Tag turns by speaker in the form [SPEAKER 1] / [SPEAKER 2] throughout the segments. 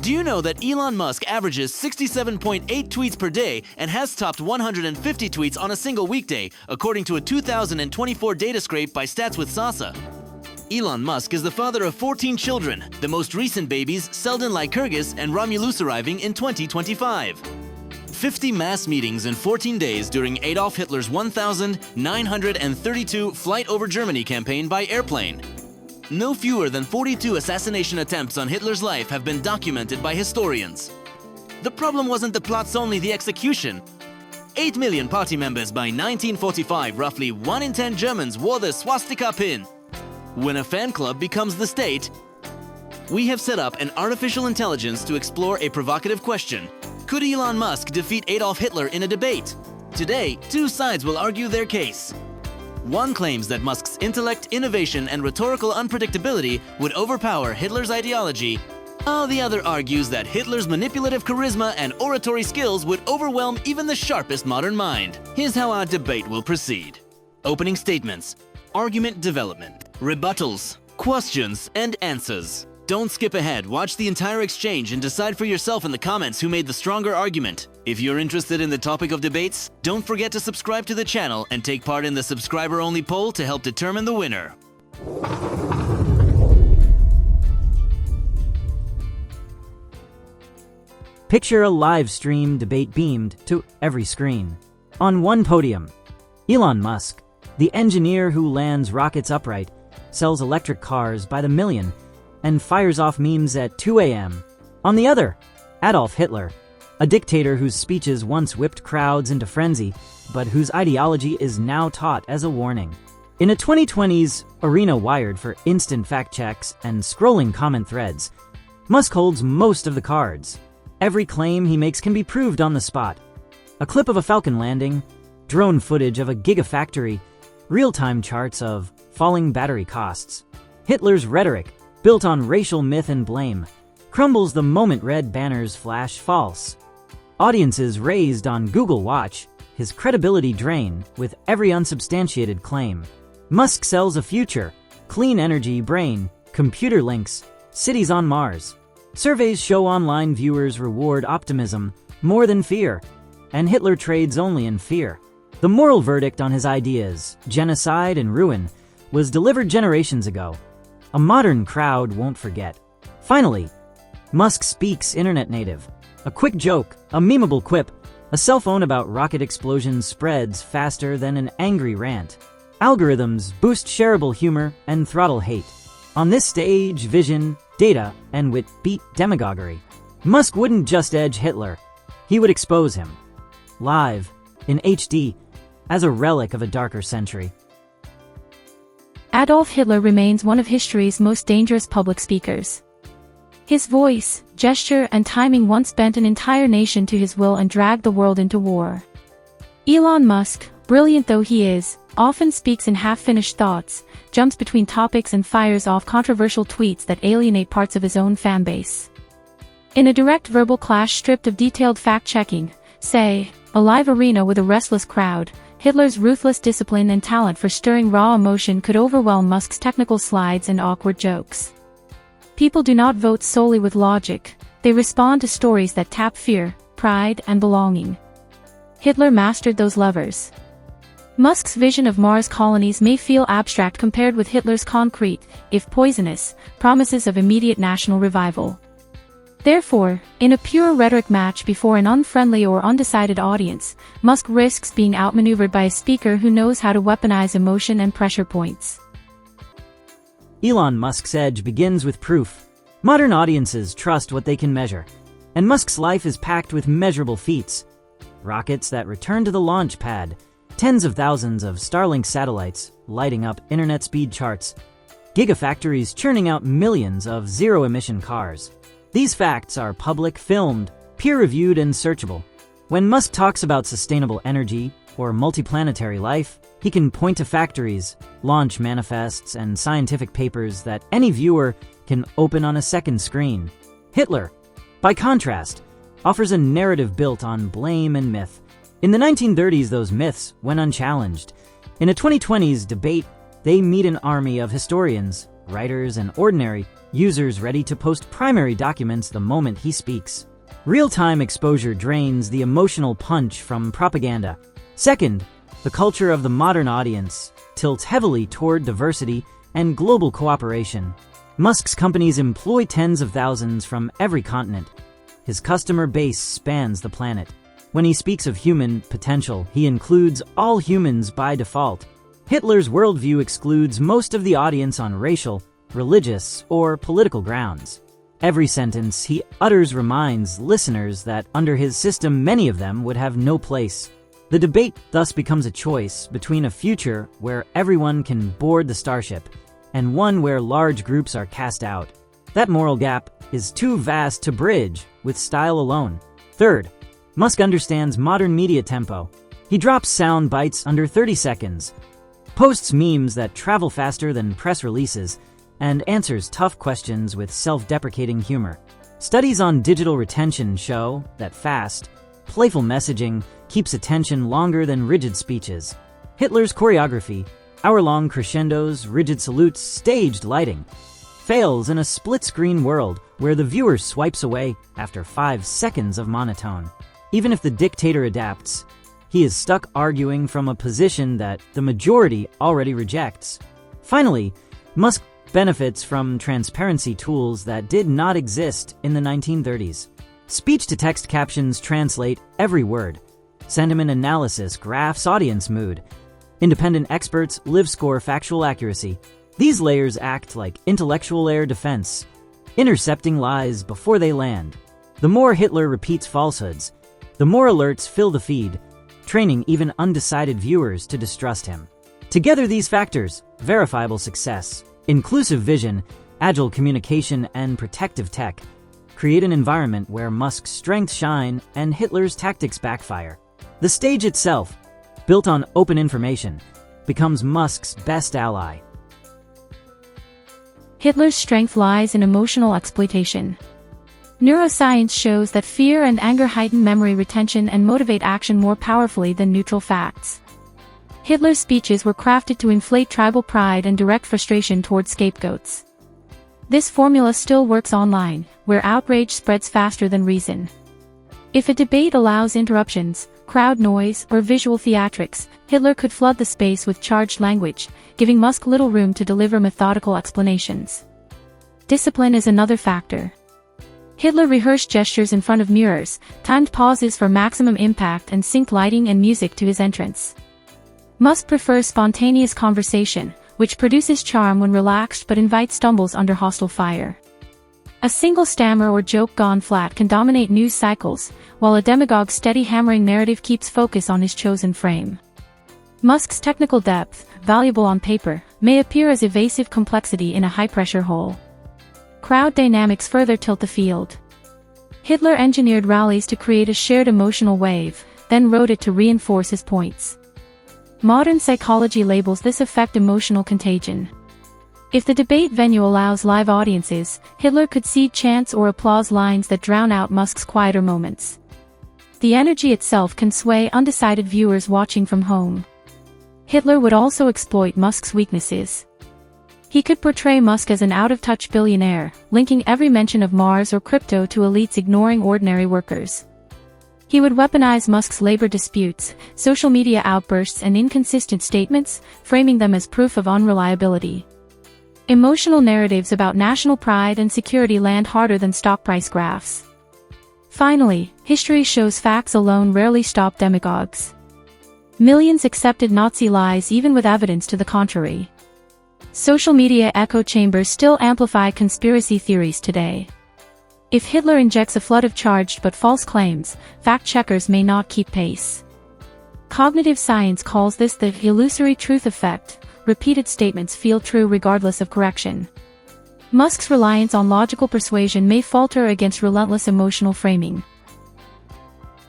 [SPEAKER 1] Do you know that Elon Musk averages 67.8 tweets per day and has topped 150 tweets on a single weekday, according to a 2024 data scrape by Stats with Sasa? Elon Musk is the father of 14 children, the most recent babies, Seldon Lycurgus and Romulus, arriving in 2025. 50 mass meetings in 14 days during Adolf Hitler's 1,932 flight over Germany campaign by airplane. No fewer than 42 assassination attempts on Hitler's life have been documented by historians. The problem wasn't the plots, only the execution. 8 million party members by 1945, roughly 1 in 10 Germans wore the swastika pin. When a fan club becomes the state, we have set up an artificial intelligence to explore a provocative question. Could Elon Musk defeat Adolf Hitler in a debate? Today, two sides will argue their case. One claims that Musk's intellect, innovation, and rhetorical unpredictability would overpower Hitler's ideology, while the other argues that Hitler's manipulative charisma and oratory skills would overwhelm even the sharpest modern mind. Here's how our debate will proceed. Opening statements, argument development, rebuttals, questions, and answers. Don't skip ahead, watch the entire exchange and decide for yourself in the comments who made the stronger argument. If you're interested in the topic of debates, don't forget to subscribe to the channel and take part in the subscriber-only poll to help determine the winner.
[SPEAKER 2] Picture a live stream debate beamed to every screen. On one podium, Elon Musk, the engineer who lands rockets upright, sells electric cars by the million, and fires off memes at 2 a.m. On the other, Adolf Hitler, a dictator whose speeches once whipped crowds into frenzy, but whose ideology is now taught as a warning. In a 2020s arena wired for instant fact checks and scrolling comment threads, Musk holds most of the cards. Every claim he makes can be proved on the spot. A clip of a Falcon landing, drone footage of a gigafactory, real-time charts of falling battery costs. Hitler's rhetoric, built on racial myth and blame, crumbles the moment red banners flash false. Audiences raised on Google Watch, his credibility drain with every unsubstantiated claim. Musk sells a future, clean energy, brain, computer links, cities on Mars. Surveys show online viewers reward optimism more than fear, and Hitler trades only in fear. The moral verdict on his ideas, genocide and ruin, was delivered generations ago. A modern crowd won't forget. Finally, Musk speaks internet native. A quick joke, a memeable quip, a cell phone about rocket explosions spreads faster than an angry rant. Algorithms boost shareable humor and throttle hate. On this stage, vision, data, and wit beat demagoguery. Musk wouldn't just edge Hitler, he would expose him. Live, in HD, as a relic of a darker century.
[SPEAKER 3] Adolf Hitler remains one of history's most dangerous public speakers. His voice, gesture, and timing once bent an entire nation to his will and dragged the world into war. Elon Musk, brilliant though he is, often speaks in half-finished thoughts, jumps between topics and fires off controversial tweets that alienate parts of his own fanbase. In a direct verbal clash stripped of detailed fact-checking, say, a live arena with a restless crowd, Hitler's ruthless discipline and talent for stirring raw emotion could overwhelm Musk's technical slides and awkward jokes. People do not vote solely with logic, they respond to stories that tap fear, pride, and belonging. Hitler mastered those levers. Musk's vision of Mars colonies may feel abstract compared with Hitler's concrete, if poisonous, promises of immediate national revival. Therefore, in a pure rhetoric match before an unfriendly or undecided audience, Musk risks being outmaneuvered by a speaker who knows how to weaponize emotion and pressure points.
[SPEAKER 2] Elon Musk's edge begins with proof. Modern audiences trust what they can measure, and Musk's life is packed with measurable feats. Rockets that return to the launch pad, tens of thousands of Starlink satellites lighting up internet speed charts, gigafactories churning out millions of zero-emission cars. These facts are public, filmed, peer-reviewed, and searchable. When Musk talks about sustainable energy or multiplanetary life, he can point to factories, launch manifests, and scientific papers that any viewer can open on a second screen. Hitler, by contrast, offers a narrative built on blame and myth. In the 1930s, those myths went unchallenged. In a 2020s debate, they meet an army of historians, writers, and ordinary users ready to post primary documents the moment he speaks. Real-time exposure drains the emotional punch from propaganda. Second, the culture of the modern audience tilts heavily toward diversity and global cooperation. Musk's companies employ tens of thousands from every continent. His customer base spans the planet. When he speaks of human potential, he includes all humans by default. Hitler's worldview excludes most of the audience on racial, religious, or political grounds. Every sentence he utters reminds listeners that under his system many of them would have no place. The debate thus becomes a choice between a future where everyone can board the starship and one where large groups are cast out. That moral gap is too vast to bridge with style alone. Third, Musk understands modern media tempo. He drops sound bites under 30 seconds, posts memes that travel faster than press releases, and answers tough questions with self-deprecating humor. Studies on digital retention show that fast, playful messaging keeps attention longer than rigid speeches. Hitler's choreography, hour-long crescendos, rigid salutes, staged lighting, fails in a split-screen world where the viewer swipes away after 5 seconds of monotone. Even if the dictator adapts, he is stuck arguing from a position that the majority already rejects. Finally, Musk benefits from transparency tools that did not exist in the 1930s. Speech-to-text captions translate every word. Sentiment analysis graphs audience mood. Independent experts live-score factual accuracy. These layers act like intellectual air defense, intercepting lies before they land. The more Hitler repeats falsehoods, the more alerts fill the feed, training even undecided viewers to distrust him. Together, these factors, verifiable success, inclusive vision, agile communication, and protective tech, create an environment where Musk's strengths shine and Hitler's tactics backfire. The stage itself, built on open information, becomes Musk's best ally.
[SPEAKER 3] Hitler's strength lies in emotional exploitation. Neuroscience shows that fear and anger heighten memory retention and motivate action more powerfully than neutral facts. Hitler's speeches were crafted to inflate tribal pride and direct frustration toward scapegoats. This formula still works online, where outrage spreads faster than reason. If a debate allows interruptions, crowd noise, or visual theatrics, Hitler could flood the space with charged language, giving Musk little room to deliver methodical explanations. Discipline is another factor. Hitler rehearsed gestures in front of mirrors, timed pauses for maximum impact, and synced lighting and music to his entrance. Musk prefers spontaneous conversation, which produces charm when relaxed but invites stumbles under hostile fire. A single stammer or joke gone flat can dominate news cycles, while a demagogue's steady hammering narrative keeps focus on his chosen frame. Musk's technical depth, valuable on paper, may appear as evasive complexity in a high-pressure hole. Crowd dynamics further tilt the field. Hitler engineered rallies to create a shared emotional wave, then wrote it to reinforce his points. Modern psychology labels this effect emotional contagion. If the debate venue allows live audiences, Hitler could seed chants or applause lines that drown out Musk's quieter moments. The energy itself can sway undecided viewers watching from home. Hitler would also exploit Musk's weaknesses. He could portray Musk as an out-of-touch billionaire, linking every mention of Mars or crypto to elites ignoring ordinary workers. He would weaponize Musk's labor disputes, social media outbursts, and inconsistent statements, framing them as proof of unreliability. Emotional narratives about national pride and security land harder than stock price graphs. Finally, history shows facts alone rarely stop demagogues. Millions accepted Nazi lies even with evidence to the contrary. Social media echo chambers still amplify conspiracy theories today. If Hitler injects a flood of charged but false claims, fact-checkers may not keep pace. Cognitive science calls this the illusory truth effect. Repeated statements feel true regardless of correction. Musk's reliance on logical persuasion may falter against relentless emotional framing.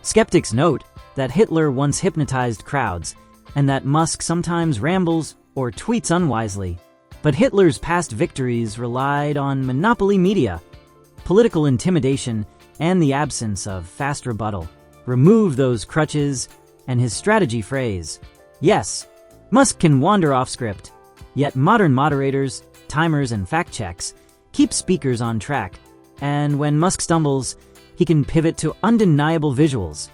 [SPEAKER 2] Skeptics note that Hitler once hypnotized crowds, and that Musk sometimes rambles or tweets unwisely. But Hitler's past victories relied on monopoly media, political intimidation, and the absence of fast rebuttal. Remove those crutches, and his strategy phrase. Yes, Musk can wander off script, yet modern moderators, timers, and fact checks keep speakers on track, and when Musk stumbles, he can pivot to undeniable visuals.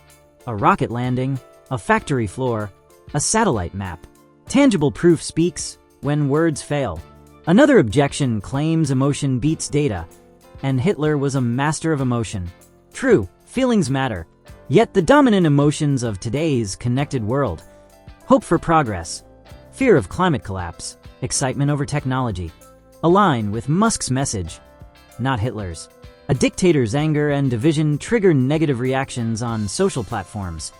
[SPEAKER 2] A rocket landing, a factory floor, a satellite map. Tangible proof speaks when words fail. Another objection claims emotion beats data, and Hitler was a master of emotion. True, feelings matter, yet the dominant emotions of today's connected world. Hope for progress, fear of climate collapse, excitement over technology, align with Musk's message, not Hitler's. A dictator's anger and division trigger negative reactions on social platforms,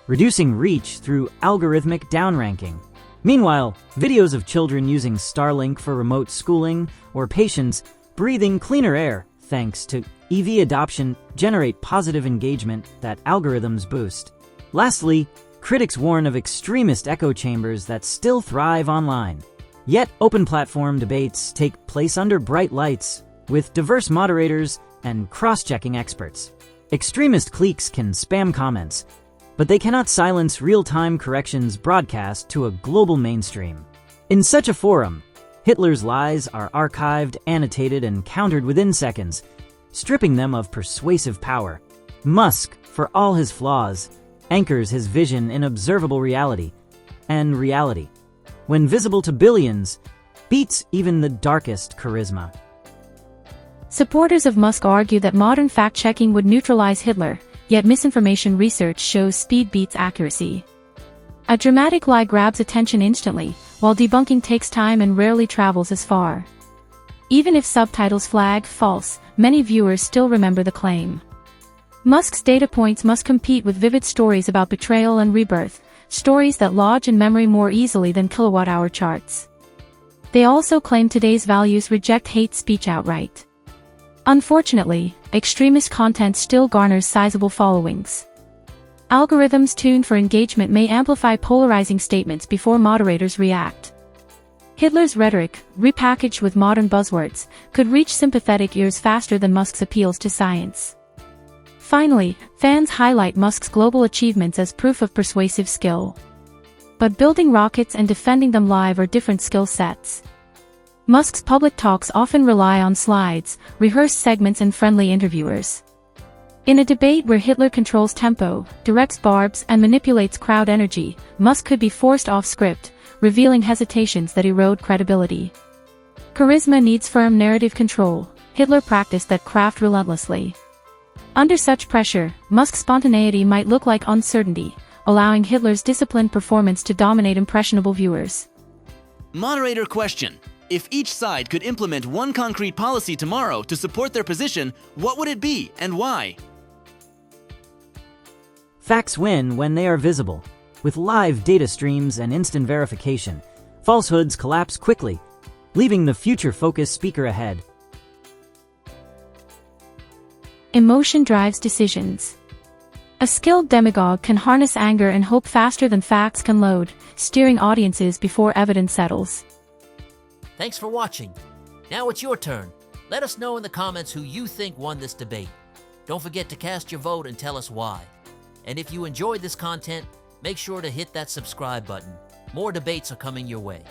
[SPEAKER 2] reducing reach through algorithmic downranking. Meanwhile, videos of children using Starlink for remote schooling or patients breathing cleaner air thanks to EV adoption generate positive engagement that algorithms boost. Lastly, critics warn of extremist echo chambers that still thrive online. Yet, open platform debates take place under bright lights, with diverse moderators and cross-checking experts. Extremist cliques can spam comments, but they cannot silence real-time corrections broadcast to a global mainstream. In such a forum, Hitler's lies are archived, annotated, and countered within seconds, stripping them of persuasive power. Musk, for all his flaws, anchors his vision in observable reality, and reality, when visible to billions, beats even the darkest charisma.
[SPEAKER 3] Supporters of Musk argue that modern fact-checking would neutralize Hitler, yet misinformation research shows speed beats accuracy. A dramatic lie grabs attention instantly, while debunking takes time and rarely travels as far. Even if subtitles flag false, many viewers still remember the claim. Musk's data points must compete with vivid stories about betrayal and rebirth, stories that lodge in memory more easily than kilowatt-hour charts. They also claim today's values reject hate speech outright. Unfortunately, extremist content still garners sizable followings. Algorithms tuned for engagement may amplify polarizing statements before moderators react. Hitler's rhetoric, repackaged with modern buzzwords, could reach sympathetic ears faster than Musk's appeals to science. Finally, fans highlight Musk's global achievements as proof of persuasive skill. But building rockets and defending them live are different skill sets. Musk's public talks often rely on slides, rehearsed segments, and friendly interviewers. In a debate where Hitler controls tempo, directs barbs, and manipulates crowd energy, Musk could be forced off script, revealing hesitations that erode credibility. Charisma needs firm narrative control. Hitler practiced that craft relentlessly. Under such pressure, Musk's spontaneity might look like uncertainty, allowing Hitler's disciplined performance to dominate impressionable viewers.
[SPEAKER 1] Moderator question. If each side could implement one concrete policy tomorrow to support their position, what would it be and why?
[SPEAKER 2] Facts win when they are visible. With live data streams and instant verification, falsehoods collapse quickly, leaving the future-focused speaker ahead.
[SPEAKER 3] Emotion drives decisions. A skilled demagogue can harness anger and hope faster than facts can load, steering audiences before evidence settles.
[SPEAKER 4] Thanks for watching. Now it's your turn. Let us know in the comments who you think won this debate. Don't forget to cast your vote and tell us why. And if you enjoyed this content, make sure to hit that subscribe button. More debates are coming your way.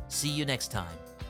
[SPEAKER 4] See you next time.